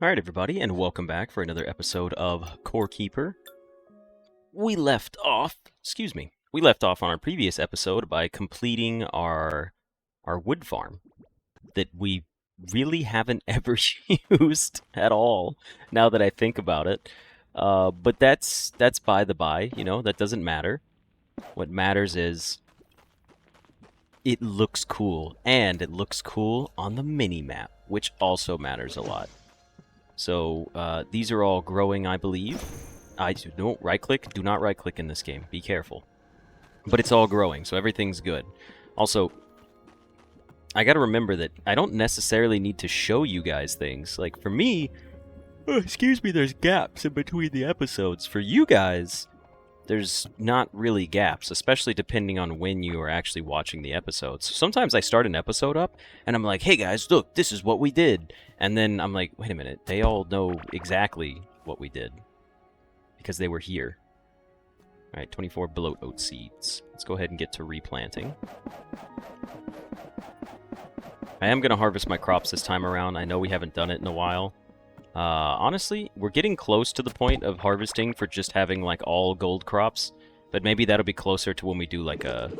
Alright, everybody, and welcome back for another episode of Core Keeper. We left off on our previous episode by completing our wood farm that we really haven't ever used at all, now that I think about it. But that's by the by, that doesn't matter. What matters is it looks cool, and it looks cool on the mini-map, which also matters a lot. So these are all growing, I believe. Don't right-click. Do not right-click in this game. Be careful. But it's all growing, so everything's good. Also, I gotta remember that I don't necessarily need to show you guys things. Like, for me, there's gaps in between the episodes. For you guys, there's not really gaps, especially depending on when you are actually watching the episodes. So sometimes I start an episode up, and I'm like, hey guys, look, this is what we did. And then I'm like, wait a minute, they all know exactly what we did. Because they were here. Alright, 24 bloat oat seeds. Let's go ahead and get to replanting. I am going to harvest my crops this time around. I know we haven't done it in a while. Honestly, we're getting close to the point of harvesting for just having, like, all gold crops. But maybe that'll be closer to when we do, like, a...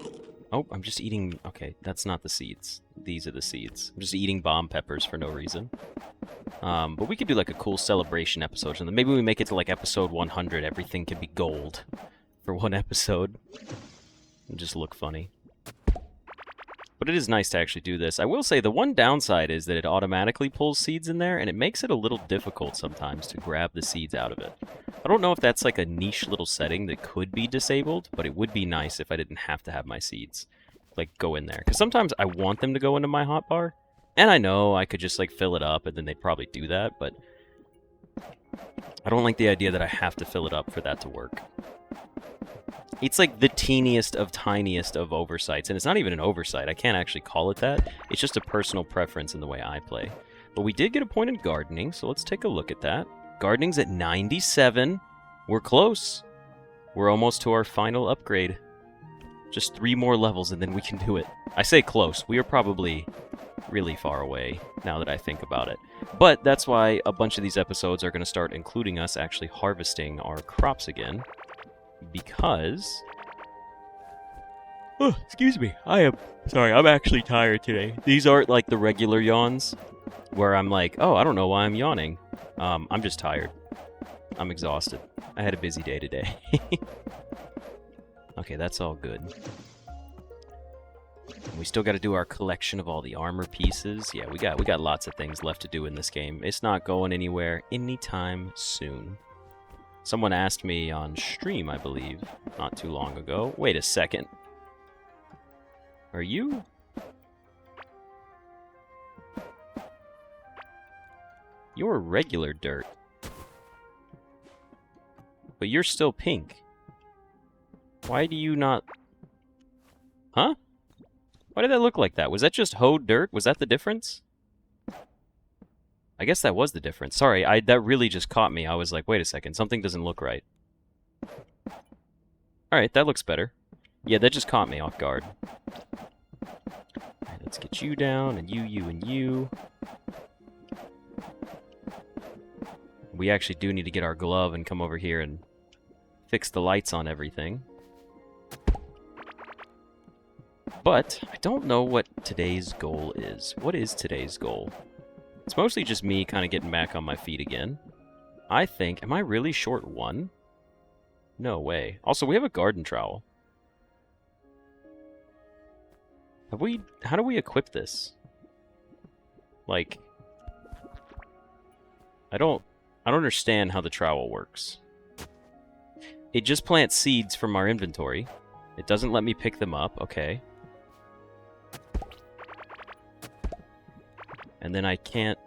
Oh, I'm just eating... Okay, that's not the seeds. These are the seeds. I'm just eating bomb peppers for no reason. But we could do, like, a cool celebration episode. And then maybe we make it to, like, episode 100. Everything can be gold for one episode. And just look funny. But it is nice to actually do this. I will say the one downside is that it automatically pulls seeds in there, and it makes it a little difficult sometimes to grab the seeds out of it. I don't know if that's like a niche little setting that could be disabled, but it would be nice if I didn't have to have my seeds, like, go in there. Because sometimes I want them to go into my hotbar, and I know I could just, like, fill it up, and then they'd probably do that, but I don't like the idea that I have to fill it up for that to work. It's like the teeniest of tiniest of oversights, and it's not even an oversight. I can't actually call it that. It's just a personal preference in the way I play. But we did get a point in gardening, so let's take a look at that. Gardening's at 97. We're close. We're almost to our final upgrade. Just 3 more levels, and then we can do it. I say close. We are probably really far away, now that I think about it. But that's why a bunch of these episodes are going to start including us actually harvesting our crops again. Because... Oh, excuse me. I'm actually tired today. These aren't like the regular yawns, where I'm like, oh, I don't know why I'm yawning. I'm just tired. I'm exhausted. I had a busy day today. Okay, that's all good. We still got to do our collection of all the armor pieces. Yeah, we got lots of things left to do in this game. It's not going anywhere anytime soon. Someone asked me on stream, I believe, not too long ago. Wait a second. Are you? You're regular dirt. But you're still pink. Why do you not... Huh? Why did that look like that? Was that just hoed dirt? Was that the difference? I guess that was the difference. Sorry, that really just caught me. I was like, wait a second, something doesn't look right. Alright, that looks better. Yeah, that just caught me off guard. Alright, let's get you down, and you, and you. We actually do need to get our glove and come over here and fix the lights on everything. But I don't know what today's goal is. What is today's goal? It's mostly just me kind of getting back on my feet again. I think... Am I really short 1? No way. Also, we have a garden trowel. Have we... How do we equip this? Like... I don't understand how the trowel works. It just plants seeds from our inventory. It doesn't let me pick them up. Okay. And then I can't...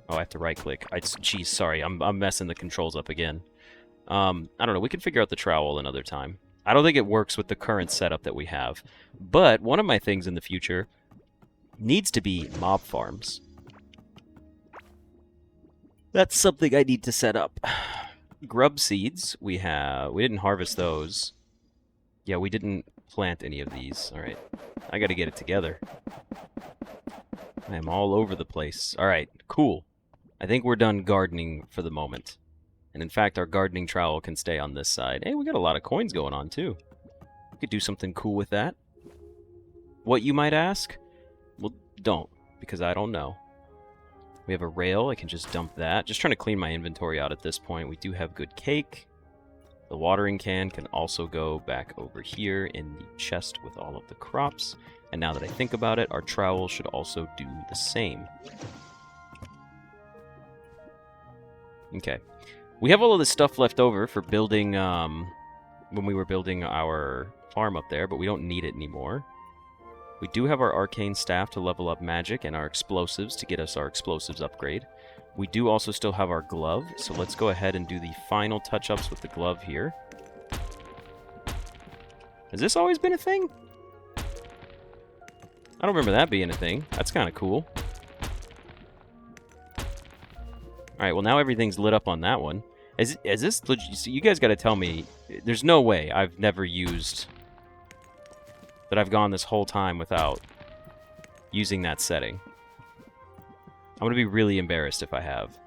Oh, I have to right-click. Geez, sorry, I'm messing the controls up again. I don't know, we can figure out the trowel another time. I don't think it works with the current setup that we have. But one of my things in the future needs to be mob farms. That's something I need to set up. Grub seeds, we didn't harvest those. Yeah, we didn't plant any of these. Alright. I gotta get it together. I am all over the place. Alright, cool. I think we're done gardening for the moment. And in fact, our gardening trowel can stay on this side. Hey, we got a lot of coins going on, too. We could do something cool with that. What, you might ask? Well, don't, because I don't know. We have a rail. I can just dump that. Just trying to clean my inventory out at this point. We do have good cake. The watering can can also go back over here in the chest with all of the crops. And now that I think about it, our trowel should also do the same. Okay. We have all of this stuff left over for building, when we were building our farm up there, but we don't need it anymore. We do have our arcane staff to level up magic and our explosives to get us our explosives upgrade. We do also still have our glove, so let's go ahead and do the final touch-ups with the glove here. Has this always been a thing? I don't remember that being a thing. That's kind of cool. Alright, well now everything's lit up on that one. Is this legit? So you guys got to tell me, there's no way I've never used... that I've gone this whole time without using that setting. I'm going to be really embarrassed if I have.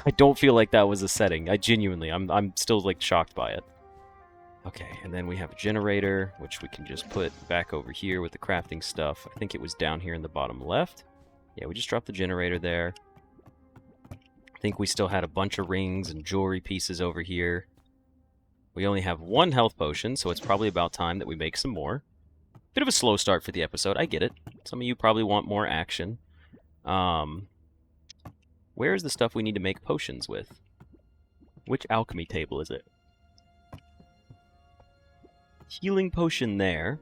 I don't feel like that was a setting. I genuinely, I'm still like shocked by it. Okay, and then we have a generator, which we can just put back over here with the crafting stuff. I think it was down here in the bottom left. Yeah, we just dropped the generator there. I think we still had a bunch of rings and jewelry pieces over here. We only have one health potion, so it's probably about time that we make some more. Bit of a slow start for the episode, I get it. Some of you probably want more action. Where is the stuff we need to make potions with? Which alchemy table is it? Healing potion there.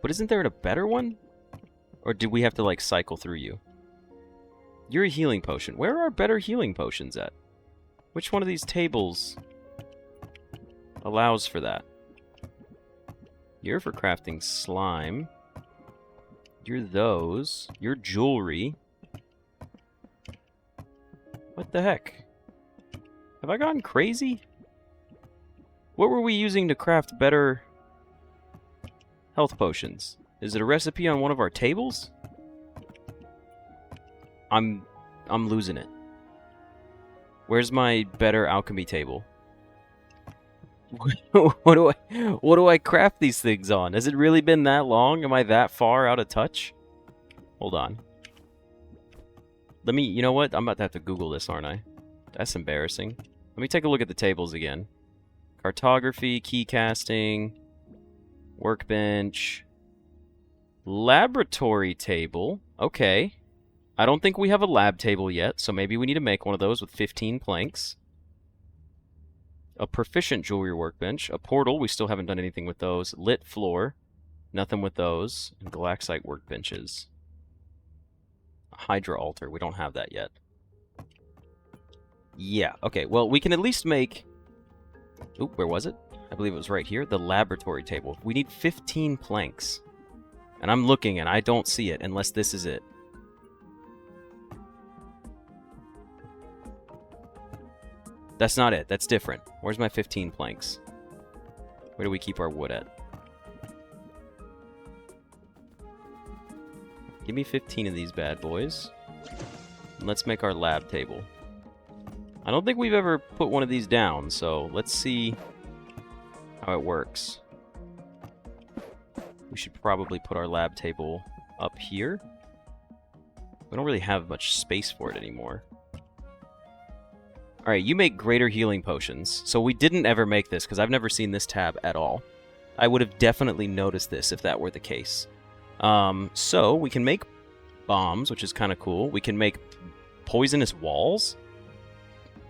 But isn't there a better one? Or did we have to, like, cycle through you? You're a healing potion. Where are better healing potions at? Which one of these tables allows for that? You're for crafting slime. You're those. You're jewelry. What the heck? Have I gone crazy? What were we using to craft better health potions? Is it a recipe on one of our tables? I'm losing it. Where's my better alchemy table? What do I craft these things on? Has it really been that long? Am I that far out of touch? Hold on. You know what? I'm about to have to Google this, aren't I? That's embarrassing. Let me take a look at the tables again. Cartography, key casting, workbench, laboratory table. Okay. I don't think we have a lab table yet, so maybe we need to make one of those with 15 planks. A proficient jewelry workbench. A portal, we still haven't done anything with those. Lit floor, nothing with those. And galaxite workbenches. A Hydra altar, we don't have that yet. Yeah, okay, well, we can at least make... Oop, where was it? I believe it was right here. The laboratory table. We need 15 planks. And I'm looking and I don't see it unless this is it. That's not it. That's different. Where's my 15 planks? Where do we keep our wood at? Give me 15 of these bad boys. And let's make our lab table. I don't think we've ever put one of these down, so let's see how it works. We should probably put our lab table up here. We don't really have much space for it anymore. Alright, you make greater healing potions. So we didn't ever make this, because I've never seen this tab at all. I would have definitely noticed this if that were the case. So we can make bombs, which is kind of cool. We can make poisonous walls.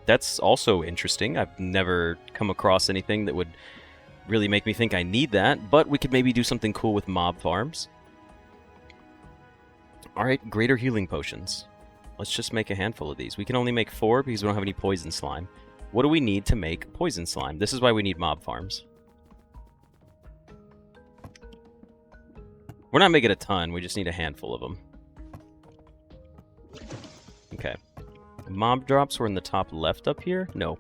That's also interesting. I've never come across anything that would really make me think I need that, but we could maybe do something cool with mob farms. Alright, greater healing potions. Let's just make a handful of these. We can only make 4 because we don't have any poison slime. What do we need to make poison slime? This is why we need mob farms. We're not making a ton, we just need a handful of them. Okay. Mob drops were in the top left up here? No.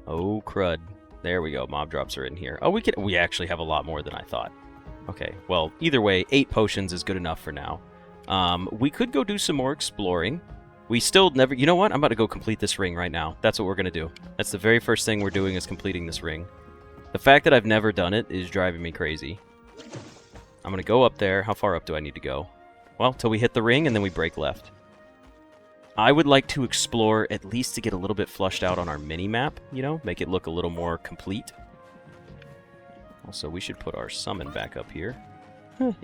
Oh, crud. There we go. Mob drops are in here. Oh, we actually have a lot more than I thought. Okay, well, either way, 8 potions is good enough for now. We could go do some more exploring. We still never... You know what? I'm about to go complete this ring right now. That's what we're going to do. That's the very first thing we're doing is completing this ring. The fact that I've never done it is driving me crazy. I'm going to go up there. How far up do I need to go? Well, till we hit the ring, and then we break left. I would like to explore at least to get a little bit flushed out on our mini-map, you know? Make it look a little more complete. Also, we should put our summon back up here.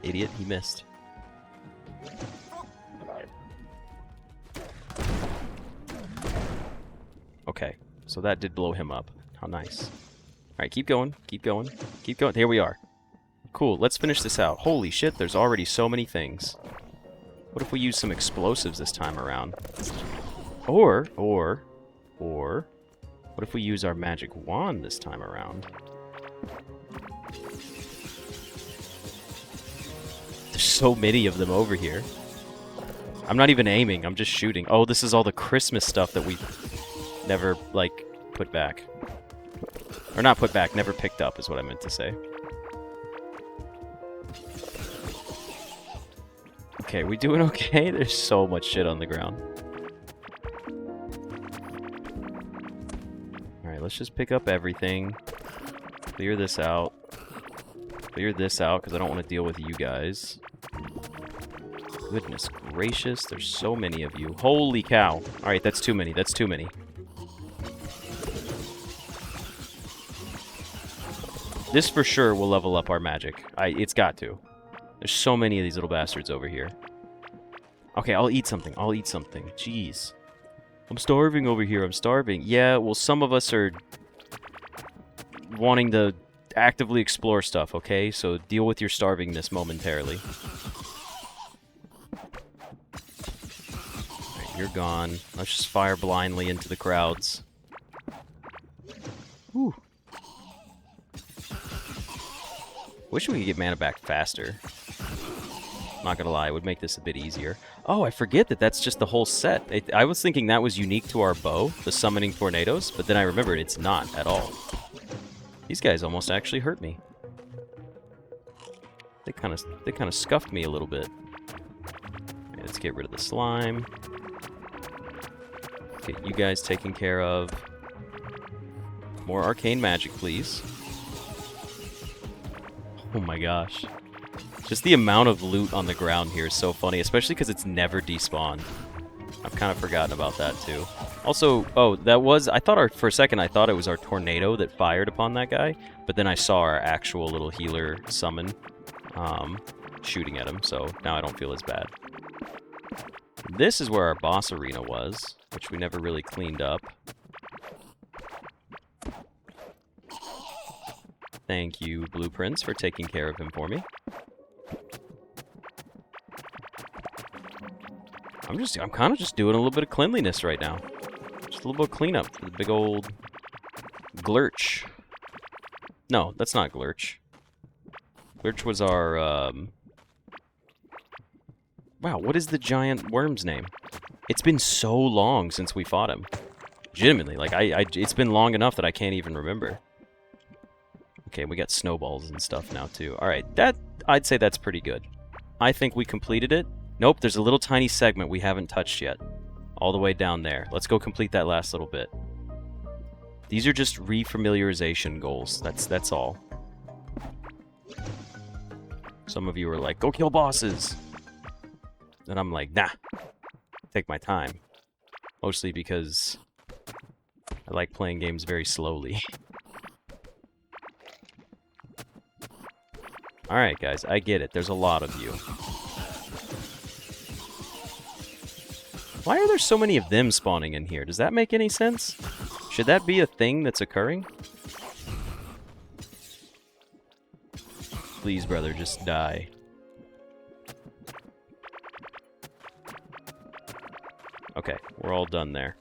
Idiot, he missed. Okay, so that did blow him up. How nice. Alright, keep going, keep going, keep going. Here we are. Cool, let's finish this out. Holy shit, there's already so many things. What if we use some explosives this time around? Or, what if we use our magic wand this time around? There's so many of them over here. I'm not even aiming, I'm just shooting. Oh, this is all the Christmas stuff that we never, like, put back. Or not put back, never picked up is what I meant to say. Okay, we doing okay? There's so much shit on the ground. Alright, let's just pick up everything. Clear this out. Clear this out, because I don't want to deal with you guys. Goodness gracious, there's so many of you. Holy cow. Alright, that's too many, that's too many. This for sure will level up our magic. It's got to. There's so many of these little bastards over here. Okay, I'll eat something. I'll eat something. Jeez. I'm starving over here. I'm starving. Yeah, well, some of us are wanting to actively explore stuff, okay? So deal with your starvingness momentarily. Alright, you're gone. Let's just fire blindly into the crowds. Whew. Wish we could get mana back faster. Not gonna lie, it would make this a bit easier. Oh, I forget that that's just the whole set. I was thinking that was unique to our bow, the summoning tornadoes, but then I remembered it's not at all. These guys almost actually hurt me. They kind of scuffed me a little bit. Okay, let's get rid of the slime. Get you guys taken care of. More arcane magic, please. Oh my gosh. Just the amount of loot on the ground here is so funny, especially because it's never despawned. I've kind of forgotten about that too. Also, oh, that was, for a second I thought it was our tornado that fired upon that guy, but then I saw our actual little healer summon shooting at him, so now I don't feel as bad. This is where our boss arena was, which we never really cleaned up. Thank you, Blueprints, for taking care of him for me. I'm kind of just doing a little bit of cleanliness right now. Just a little bit of cleanup for the big old Glurch. No, that's not Glurch. Glurch was our, Wow, what is the giant worm's name? It's been so long since we fought him. Legitimately, like, it's been long enough that I can't even remember. Okay, we got snowballs and stuff now, too. Alright, I'd say that's pretty good. I think we completed it. Nope, there's a little tiny segment we haven't touched yet. All the way down there. Let's go complete that last little bit. These are just refamiliarization goals. That's all. Some of you are like, go kill bosses! And I'm like, nah. Take my time. Mostly because I like playing games very slowly. Alright, guys, I get it. There's a lot of you. Why are there so many of them spawning in here? Does that make any sense? Should that be a thing that's occurring? Please, brother, just die. Okay, we're all done there.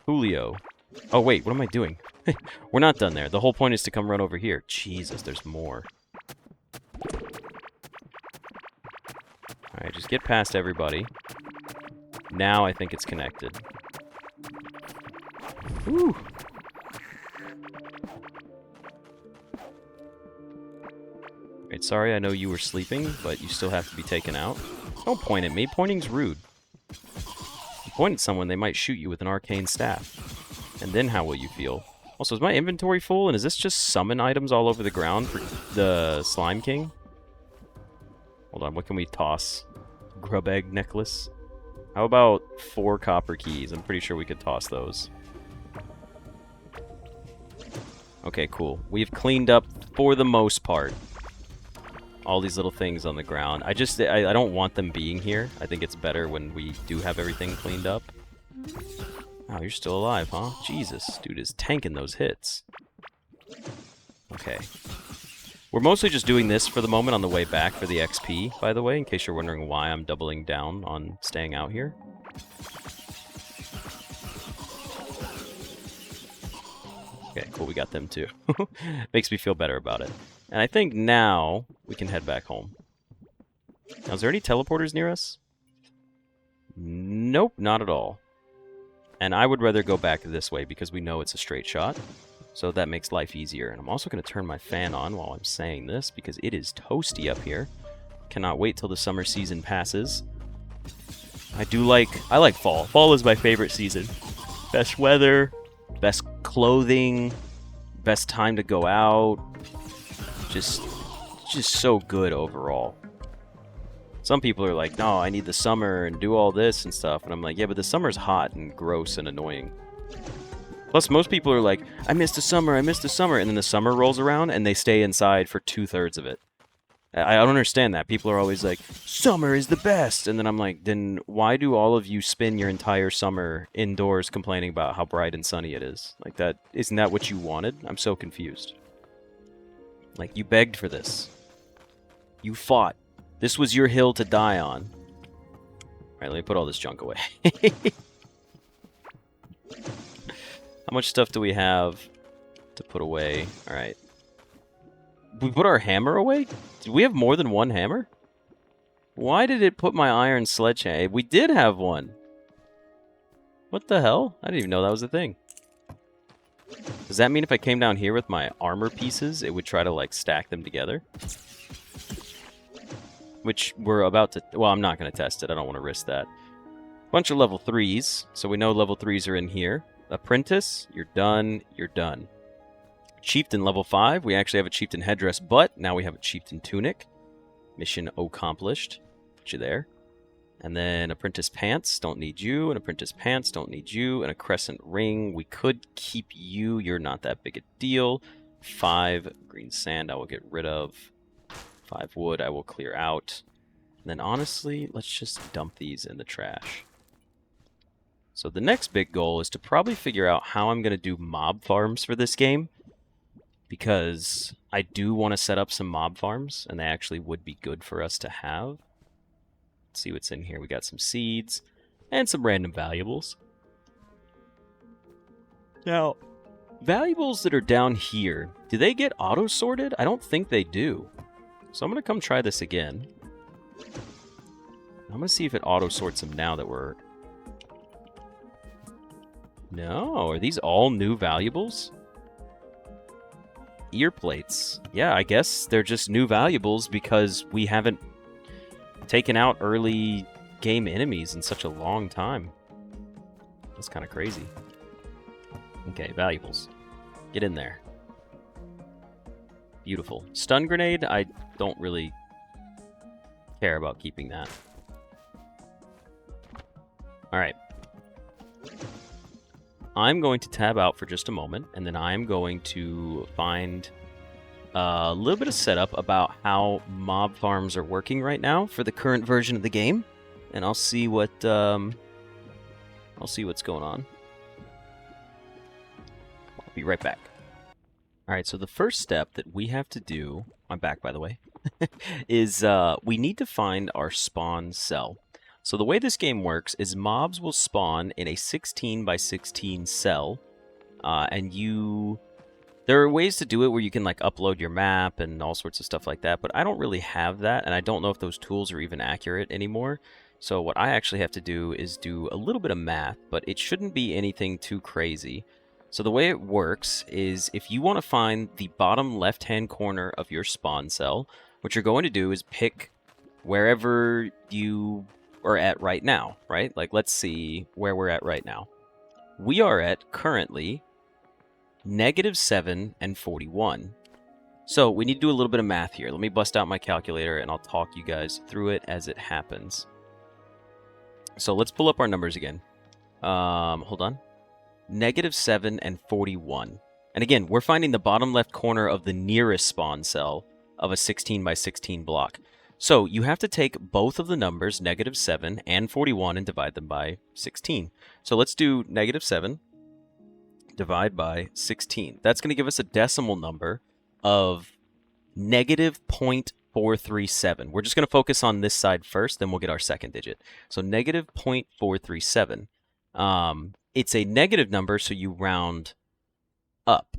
Julio. Oh, wait, what am I doing? We're not done there. The whole point is to come run over here. Jesus, there's more. Alright, just get past everybody. Now I think it's connected. Woo! I Sorry, I know you were sleeping, but you still have to be taken out. Don't point at me. Pointing's rude. If you point at someone, they might shoot you with an arcane staff. And then how will you feel? Also, is my inventory full, and is this just summon items all over the ground for the Slime King? Hold on, what can we toss? Grub egg necklace? How about 4 copper keys? I'm pretty sure we could toss those. Okay, cool. We've cleaned up, for the most part, all these little things on the ground. I don't want them being here. I think it's better when we do have everything cleaned up. Oh, you're still alive, huh? Jesus, dude is tanking those hits. Okay. We're mostly just doing this for the moment on the way back for the XP, by the way, in case you're wondering why I'm doubling down on staying out here. Okay, cool, we got them too. Makes me feel better about it. And I think now we can head back home. Now, is there any teleporters near us? Nope, not at all. And I would rather go back this way because we know it's a straight shot. So that makes life easier. And I'm also going to turn my fan on while I'm saying this because it is toasty up here. Cannot wait till the summer season passes. I like fall. Fall is my favorite season. Best weather, best clothing, best time to go out. Just so good overall. Some people are like, no, I need the summer and do all this and stuff. And I'm like, yeah, but the summer's hot and gross and annoying. Plus, most people are like, I missed the summer, I missed the summer. And then the summer rolls around and they stay inside for 2/3 of it. I don't understand that. People are always like, summer is the best. And then I'm like, then why do all of you spend your entire summer indoors complaining about how bright and sunny it is? Like, that, isn't that what you wanted? I'm so confused. Like, you begged for this. You fought. This was your hill to die on. Alright, let me put all this junk away. How much stuff do we have to put away? Alright. We put our hammer away? Did we have more than one hammer? Why did it put my iron sledgehammer? We did have one. What the hell? I didn't even know that was a thing. Does that mean if I came down here with my armor pieces, it would try to, like, stack them together? Which we're about to... Well, I'm not going to test it. I don't want to risk that. Bunch of level 3s. So we know level 3s are in here. Apprentice, you're done. You're done. Chieftain level 5. We actually have a chieftain headdress, but now we have a chieftain tunic. Mission accomplished. Put you there. And then apprentice pants, don't need you. And apprentice pants, don't need you. And a crescent ring, we could keep you. You're not that big a deal. 5 green sand I will get rid of. 5 wood I will clear out. And then honestly, let's just dump these in the trash. So the next big goal is to probably figure out how I'm going to do mob farms for this game. Because I do want to set up some mob farms, and they actually would be good for us to have. Let's see what's in here. We got some seeds and some random valuables. Now, valuables that are down here, do they get auto-sorted? I don't think they do. So I'm going to come try this again. I'm going to see if it auto-sorts them now that we're... No, are these all new valuables? Ear plates. Yeah, I guess they're just new valuables because we haven't taken out early game enemies in such a long time. That's kind of crazy. Okay, valuables. Get in there. Beautiful. Stun grenade, I don't really care about keeping that. Alright. I'm going to tab out for just a moment, and then I'm going to find a little bit of setup about how mob farms are working right now for the current version of the game, and I'll see what what's going on. I'll be right back. All right, so the first step that we have to do, I'm back by the way, is we need to find our spawn cell. So the way this game works is mobs will spawn in a 16 by 16 cell, and there are ways to do it where you can like upload your map and all sorts of stuff like that, but I don't really have that, and I don't know if those tools are even accurate anymore. So what I actually have to do is do a little bit of math, but it shouldn't be anything too crazy. So the way it works is if you want to find the bottom left-hand corner of your spawn cell, what you're going to do is pick wherever you are at right now, right? Like, let's see where we're at right now. We are at currently -7 and 41. So we need to do a little bit of math here. Let me bust out my calculator and I'll talk you guys through it as it happens. So let's pull up our numbers again. Hold on. -7 and 41. And again, we're finding the bottom left corner of the nearest spawn cell of a 16 by 16 block. So you have to take both of the numbers, -7 and 41, and divide them by 16. So let's do -7 divide by 16. That's going to give us a decimal number of -0.437. We're just going to focus on this side first, then we'll get our second digit. So -0.437. It's a negative number, so you round up.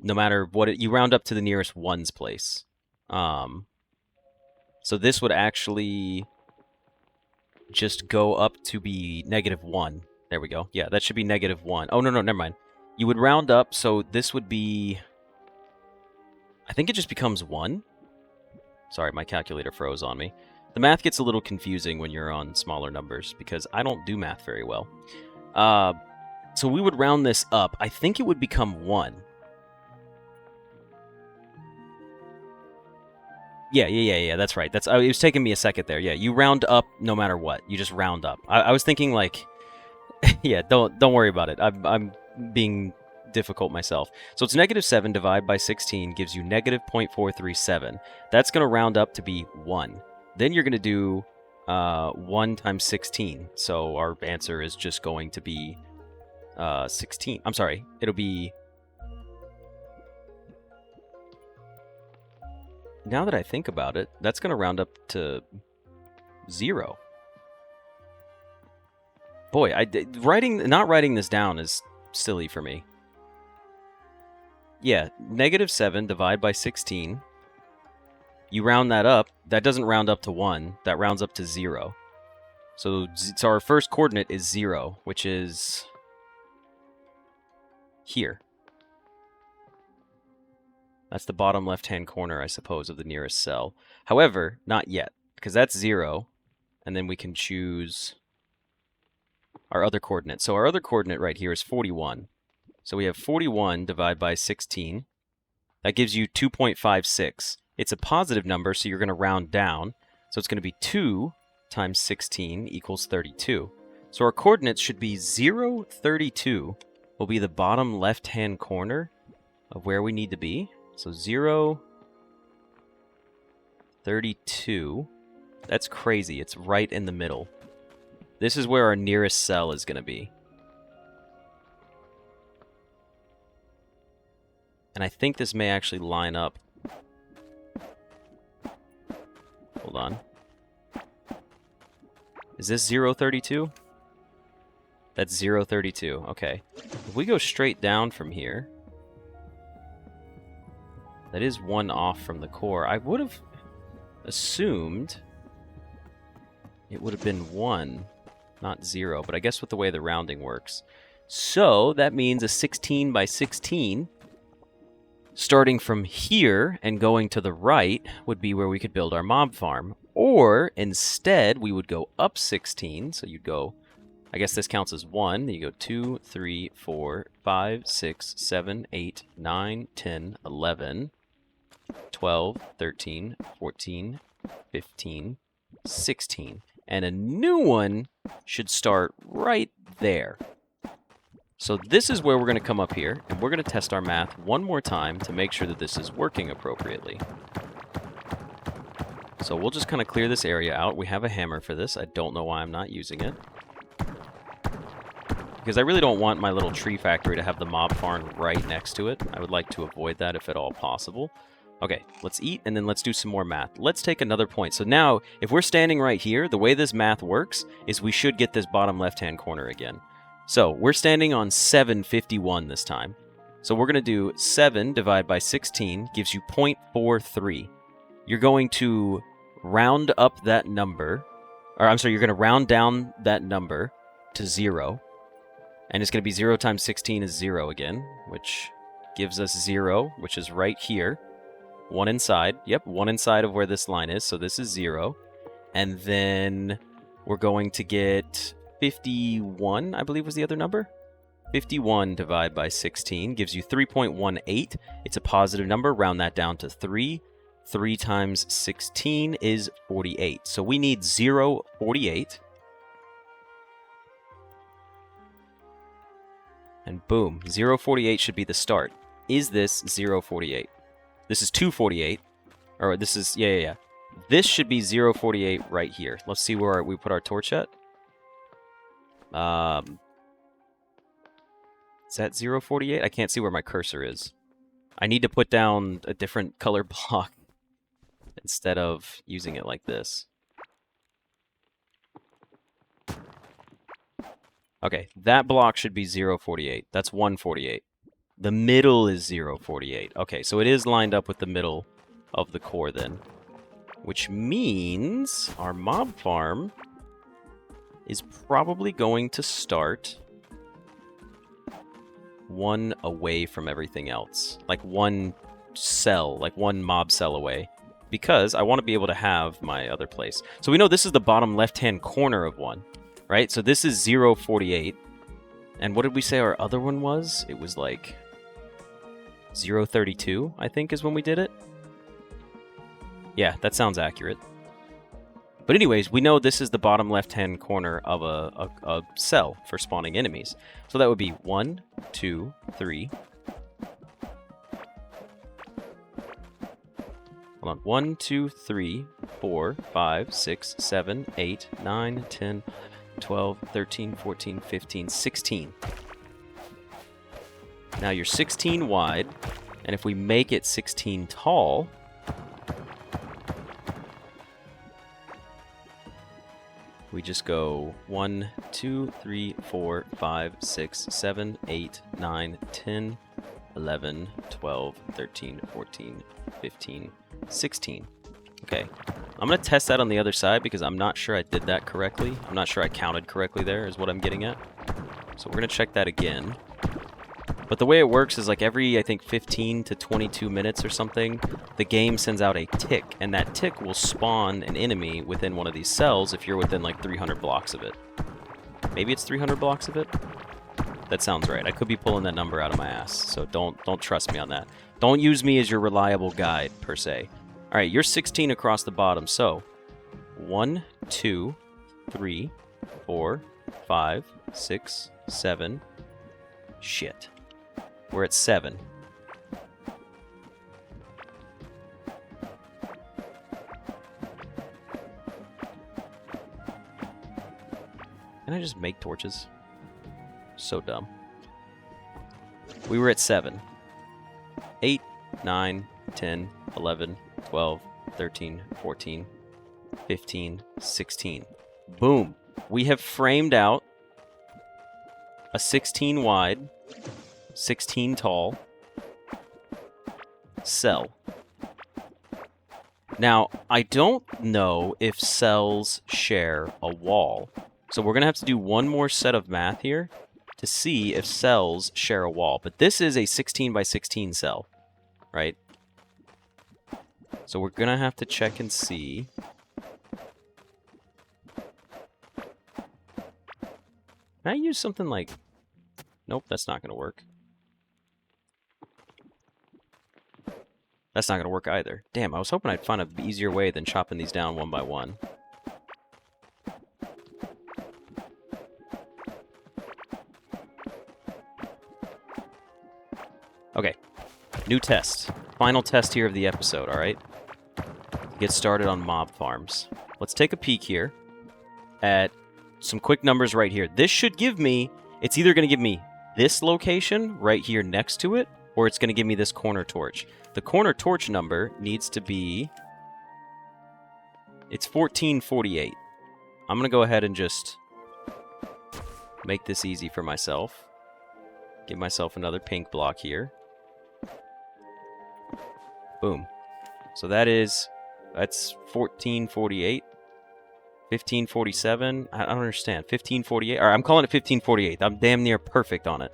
No matter what, you round up to the nearest ones place. So this would actually just go up to be -1. There we go. Yeah, that should be -1. Oh, no, never mind. You would round up, so this would be... I think it just becomes 1. Sorry, my calculator froze on me. The math gets a little confusing when you're on smaller numbers, because I don't do math very well. So we would round this up. I think it would become 1. Yeah, that's right. It was taking me a second there. Yeah, you round up no matter what. You just round up. I was thinking like... yeah, don't worry about it. I'm being difficult myself. So it's -7 divided by 16 gives you -0.437. That's going to round up to be 1. Then you're going to do 1 times 16. So our answer is just going to be 16. I'm sorry. It'll be... Now that I think about it, that's going to round up to 0. Boy, not writing this down is silly for me. Yeah, -7 divided by 16. You round that up. That doesn't round up to 1. That rounds up to 0. So our first coordinate is 0, which is here. That's the bottom left-hand corner, I suppose, of the nearest cell. However, not yet, because that's 0, and then we can choose our other coordinate. So our other coordinate right here is 41. So we have 41 divided by 16. That gives you 2.56. It's a positive number, so you're going to round down. So it's going to be 2 times 16 equals 32. So our coordinates should be 0, 32 will be the bottom left-hand corner of where we need to be. So 0, 32. That's crazy. It's right in the middle. This is where our nearest cell is going to be. And I think this may actually line up. Hold on. Is this 032? That's 032. Okay. If we go straight down from here, that is 1 off from the core. I would have assumed it would have been 1, not 0, but I guess with the way the rounding works. So that means a 16 by 16, starting from here and going to the right, would be where we could build our mob farm. Or instead, we would go up 16. So you'd go, I guess this counts as 1. You go 2, 3, 4, 5, 6, 7, 8, 9, 10, 11, 12, 13, 14, 15, 16. And a new one should start right there. So this is where we're going to come up here, and we're going to test our math one more time to make sure that this is working appropriately. So we'll just kind of clear this area out. We have a hammer for this. I don't know why I'm not using it. Because I really don't want my little tree factory to have the mob farm right next to it. I would like to avoid that if at all possible. Okay, let's eat, and then let's do some more math. Let's take another point. So now, if we're standing right here, the way this math works is we should get this bottom left-hand corner again. So we're standing on 751 this time. So we're going to do 7 divided by 16 gives you 0.43. You're going to round up that number, or I'm sorry, you're going to round down that number to 0. And it's going to be 0 times 16 is 0 again, which gives us 0, which is right here. 1 inside. Yep, 1 inside of where this line is, so this is 0. And then we're going to get 51, I believe was the other number. 51 divided by 16 gives you 3.18. It's a positive number. Round that down to 3. 3 times 16 is 48. So we need 0.48. And boom, 0.48 should be the start. Is this 0.48? This is 2.48. Or this is, yeah. This should be 0.48 right here. Let's see where we put our torch at. Is that 0.48? I can't see where my cursor is. I need to put down a different color block instead of using it like this. Okay, that block should be 0.48. That's 1.48. The middle is 0.48. Okay, so it is lined up with the middle of the core then. Which means our mob farm is probably going to start one away from everything else. Like one cell, like one mob cell away. Because I want to be able to have my other place. So we know this is the bottom left-hand corner of one, right? So this is 0.48. And what did we say our other one was? It was like 0.32, I think, is when we did it. Yeah, that sounds accurate. But anyways, we know this is the bottom left-hand corner of a cell for spawning enemies. So that would be 1, 2, 3. Hold on. 1, 2, 3, 4, 5, 6, 7, 8, 9, 10, 12, 13, 14, 15, 16. Now you're 16 wide, and if we make it 16 tall, we just go 1, 2, 3, 4, 5, 6, 7, 8, 9, 10, 11, 12, 13, 14, 15, 16. Okay, I'm going to test that on the other side because I'm not sure I did that correctly. I'm not sure I counted correctly there is what I'm getting at. So we're going to check that again. But the way it works is like every, I think, 15 to 22 minutes or something, the game sends out a tick, and that tick will spawn an enemy within one of these cells if you're within like 300 blocks of it. Maybe it's 300 blocks of it? That sounds right. I could be pulling that number out of my ass, so don't trust me on that. Don't use me as your reliable guide, per se. All right, you're 16 across the bottom, so 1, 2, 3, 4, 5, 6, 7. Shit. We're at 7. Can I just make torches? So dumb. We were at 7. 8, 9, 10, 11, 12, 13, 14, 15, 16. Boom. We have framed out a 16 wide, 16 tall cell. Now, I don't know if cells share a wall. So we're going to have to do one more set of math here to see if cells share a wall. But this is a 16 by 16 cell, right? So we're going to have to check and see. Can I use something like... Nope, that's not going to work. That's not going to work either. Damn, I was hoping I'd find an easier way than chopping these down one by one. Okay, new test. Final test here of the episode, alright? Get started on mob farms. Let's take a peek here at some quick numbers right here. This should give me, it's either going to give me this location right here next to it, or it's going to give me this corner torch. The corner torch number needs to be, it's 1448. I'm going to go ahead and just make this easy for myself. Give myself another pink block here. Boom. So that's 1448. 1547. I don't understand. 1548. All right, I'm calling it 1548. I'm damn near perfect on it.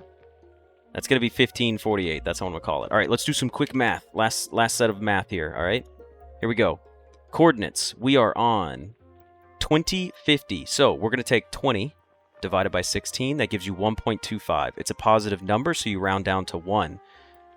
That's going to be 1548. That's what I'm going to call it. All right, let's do some quick math. Last set of math here, all right? Here we go. Coordinates. We are on 2050. So we're going to take 20 divided by 16. That gives you 1.25. It's a positive number, so you round down to 1.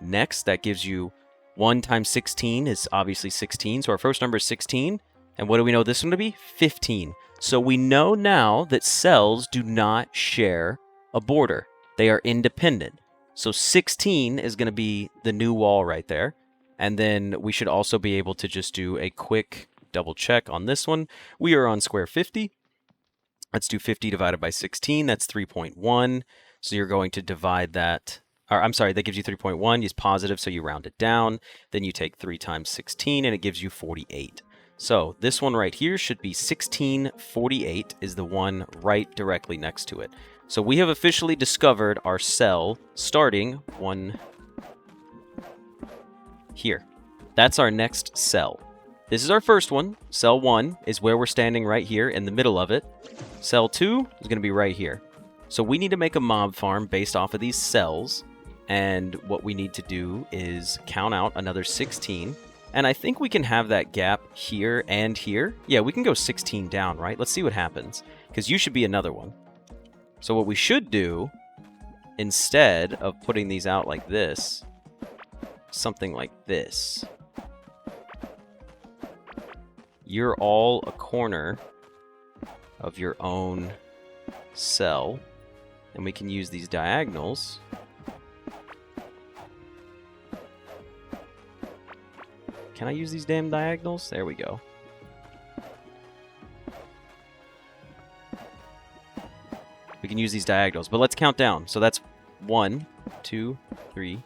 Next, that gives you 1 times 16 is obviously 16. So our first number is 16. And what do we know this one to be? 15. So we know now that cells do not share a border. They are independent. So 16 is going to be the new wall right there. And then we should also be able to just do a quick double check on this one. We are on square 50. Let's do 50 divided by 16. That's 3.1. So you're going to divide that. Or, I'm sorry, that gives you 3.1. Use positive, so you round it down. Then you take 3 times 16, and it gives you 48. So this one right here should be 1648 is the one right directly next to it. So we have officially discovered our cell starting one here. That's our next cell. This is our first one. Cell 1 is where we're standing right here in the middle of it. Cell 2 is going to be right here. So we need to make a mob farm based off of these cells. And what we need to do is count out another 16. And I think we can have that gap here and here. Yeah, we can go 16 down, right? Let's see what happens. Because you should be another one. So what we should do, instead of putting these out like this, something like this. You're all a corner of your own cell, and we can use these diagonals Can I use these damn diagonals? There we go. We can use these diagonals, but let's count down. So that's 1, 2, 3,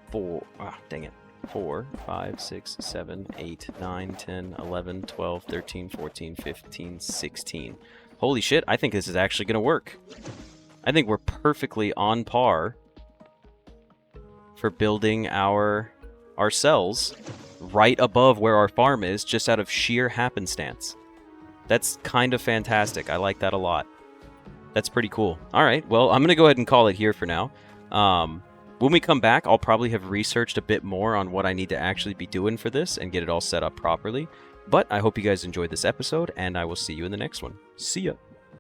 4. Ah, dang it. 4, 5, 6, 7, 8, 9, 10, 11, 12, 13, 14, 15, 16. Holy shit, I think this is actually going to work. I think we're perfectly on par for building our cells right above where our farm is, just out of sheer happenstance. That's kind of fantastic. I like that a lot. That's pretty cool. All right, well, I'm going to go ahead and call it here for now. When we come back, I'll probably have researched a bit more on what I need to actually be doing for this and get it all set up properly. But I hope you guys enjoyed this episode, and I will see you in the next one. See ya!